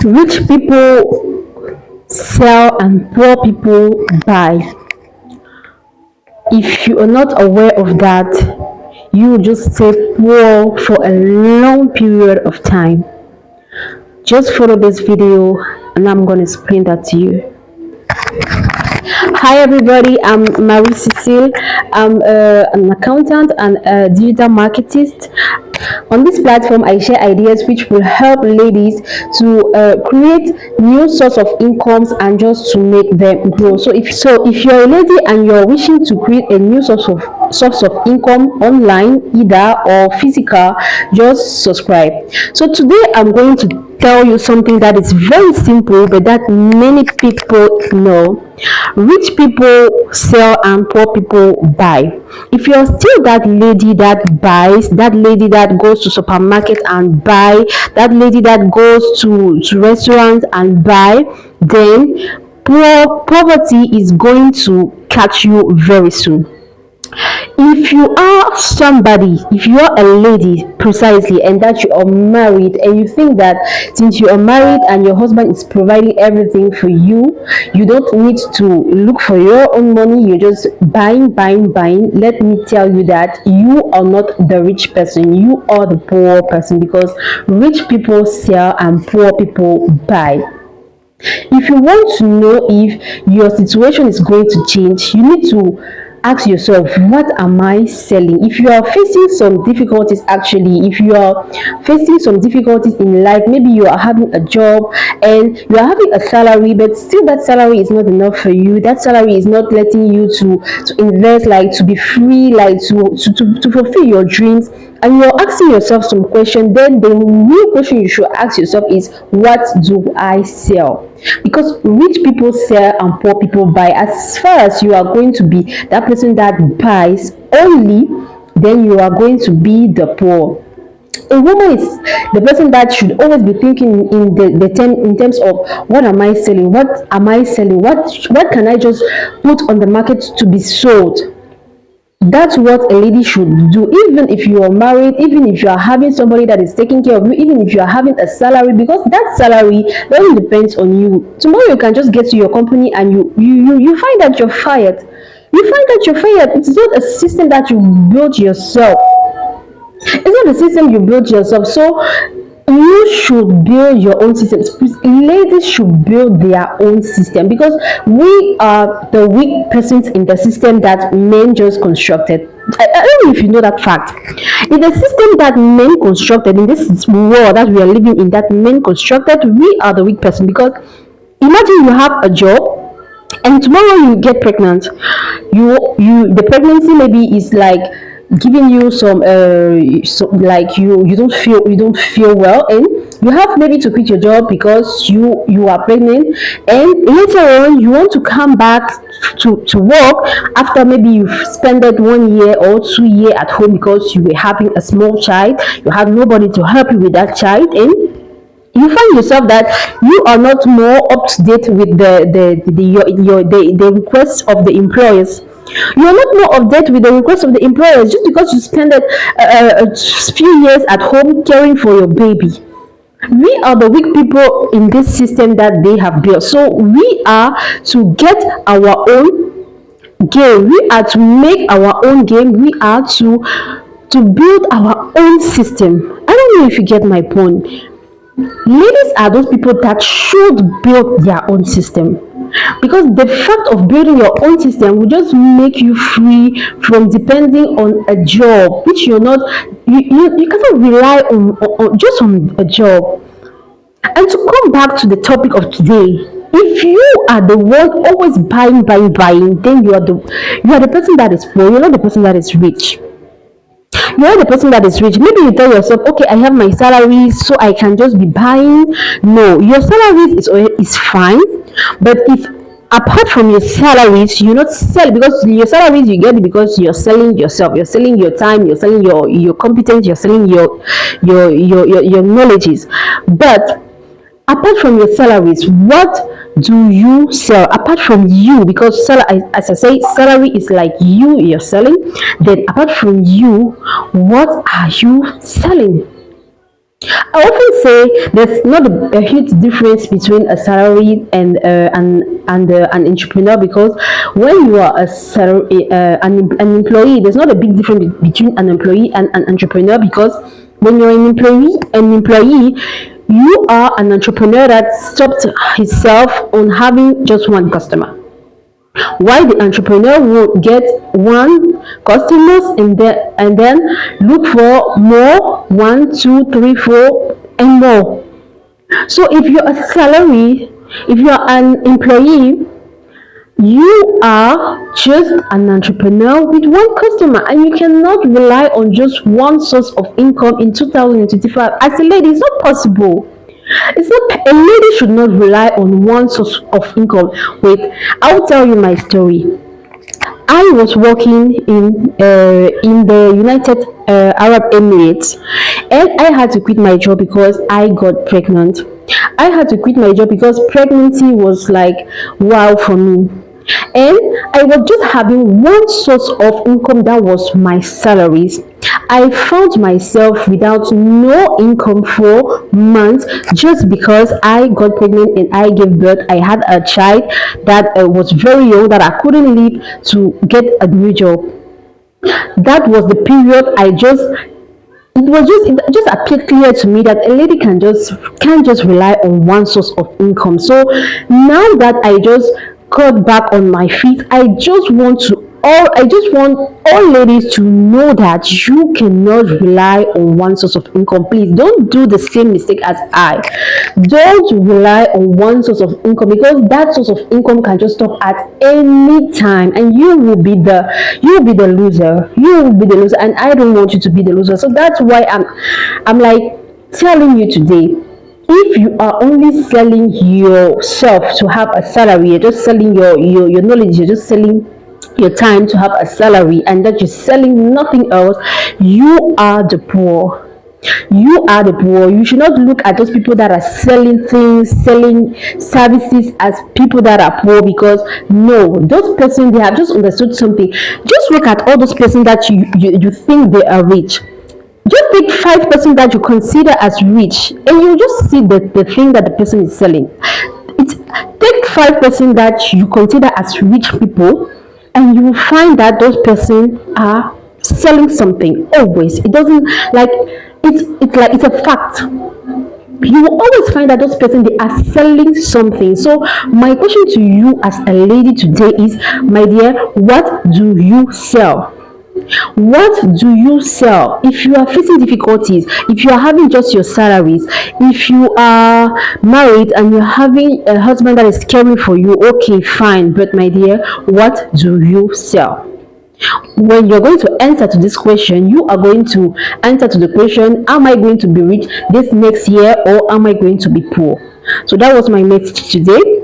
Rich people sell and poor people buy. If you are not aware of that, you will just stay poor for a long period of time. Just follow this video and I'm going to explain that to you. Hi everybody, I'm Marie Cecile. I'm an accountant and a digital marketist. On this platform, I share ideas which will help ladies to create new source of incomes and just to make them grow. So if you're a lady and you're wishing to create a new source of income online, either or physical, just subscribe. So today I'm going to tell you something that is very simple but that many people know. Rich people sell and poor people buy. If you're still that lady that buys, that lady that goes to supermarket and buy, that lady that goes to restaurants and buy, then poverty is going to catch you very soon. If you are somebody, if you are a lady precisely, and that you are married, and you think that since you are married and your husband is providing everything for you, you don't need to look for your own money, you're just buying, let me tell you that you are not the rich person, you are the poor person, because rich people sell and poor people buy. If you want to know if your situation is going to change, you need to ask yourself, what am I selling? If you are facing some difficulties, actually, if you are facing some difficulties in life, maybe you are having a job and you are having a salary, but still that salary is not enough for you, that salary is not letting you to invest, like to be free, like to fulfill your dreams, and you're asking yourself some question, then the real question you should ask yourself is, what do I sell? Because rich people sell and poor people buy. As far as you are going to be that person that buys only, then you are going to be the poor. A woman is the person that should always be thinking in terms of, what am I selling, what can I just put on the market to be sold. That's what a lady should do, even if you are married, even if you are having somebody that is taking care of you, even if you are having a salary, because that salary doesn't depend on you. Tomorrow you can just get to your company and you find that you're fired. It's not a system that you built yourself. It's not a system you built yourself. So you should build your own systems. Ladies should build their own system, because we are the weak persons in the system that men just constructed. I don't know if you know that fact. In the system that men constructed, in this world that we are living in, that men constructed, we are the weak person. Because imagine you have a job and tomorrow you get pregnant. The pregnancy maybe is like giving you some like you don't feel well, and you have maybe to quit your job because you are pregnant, and later on you want to come back to work after maybe you've spent 1 year or 2 year at home because you were having a small child, you have nobody to help you with that child, and you find yourself that you are not more up to date with the requests of the employers. You are not more updated with the requests of the employers just because you spent a few years at home caring for your baby. We are the weak people in this system that they have built. So we are to get our own game. We are to make our own game. We are to build our own system. I don't know if you get my point. Ladies are those people that should build their own system, because the fact of building your own system will just make you free from depending on a job which you're not, you cannot rely on just on a job. And to come back to the topic of today, if you are the one always buying, then you are the person that is poor, you're not the person that is rich. You're the person that is rich. Maybe you tell yourself, okay, I have my salary, so I can just be buying. No, your salary is fine, but if apart from your salaries, you not sell, because your salaries you get it because you're selling yourself, you're selling your time, you're selling your competence, you're selling your knowledges. But apart from your salaries, what do you sell apart from you? Because as I say, salary is like you're selling. Then apart from you, what are you selling? I often say there's not a huge difference between a salary and an entrepreneur, because when you are an employee, there's not a big difference between an employee and an entrepreneur, because when you're an employee, you are an entrepreneur that stopped himself on having just one customer, while the entrepreneur will get one customers and then look for more, one, two, three, four, and more. So if you're an employee, you are just an entrepreneur with one customer, and you cannot rely on just one source of income in 2025. As a lady, it's not possible. It's not, a lady should not rely on one source of income. Wait, I'll tell you my story. I was working in the United Arab Emirates, and I had to quit my job because I got pregnant. I had to quit my job because pregnancy was like wow for me. And I was just having one source of income, that was my salaries. I found myself without no income for months just because I got pregnant and I gave birth. I had a child that was very young, that I couldn't leave to get a new job. That was the period I just it just appeared clear to me that a lady can't just rely on one source of income. So now that I just got back on my feet, I just want all ladies to know that you cannot rely on one source of income. Please don't do the same mistake as I. Don't rely on one source of income, because that source of income can just stop at any time, and you will be the loser. You will be the loser, and I don't want you to be the loser. So that's why I'm like telling you today, if you are only selling yourself to have a salary, you're just selling your knowledge, you're just selling your time to have a salary, and that you're selling nothing else, you are the poor. You are the poor. You should not look at those people that are selling things, selling services, as people that are poor, because no, those persons, they have just understood something. Just look at all those persons that you think they are rich. Just take 5% that you consider as rich, and you just see the thing that the person is selling. It's Take 5% that you consider as rich people, and you will find that those persons are selling something. Always, it doesn't, like, it's a fact. You will always find that those persons, they are selling something. So my question to you as a lady today is, my dear, what do you sell? What do you sell? If you are facing difficulties, if you are having just your salaries, if you are married and you're having a husband that is caring for you, okay, fine. But my dear, what do you sell? When you're going to answer to this question, you are going to answer to the question, am I going to be rich this next year, or am I going to be poor? So that was my message today.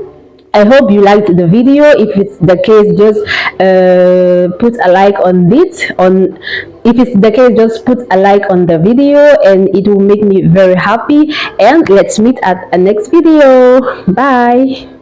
I hope you liked the video. If it's the case, just put a like on it. If it's the case, just put a like on the video, and it will make me very happy. And let's meet at a next video. Bye.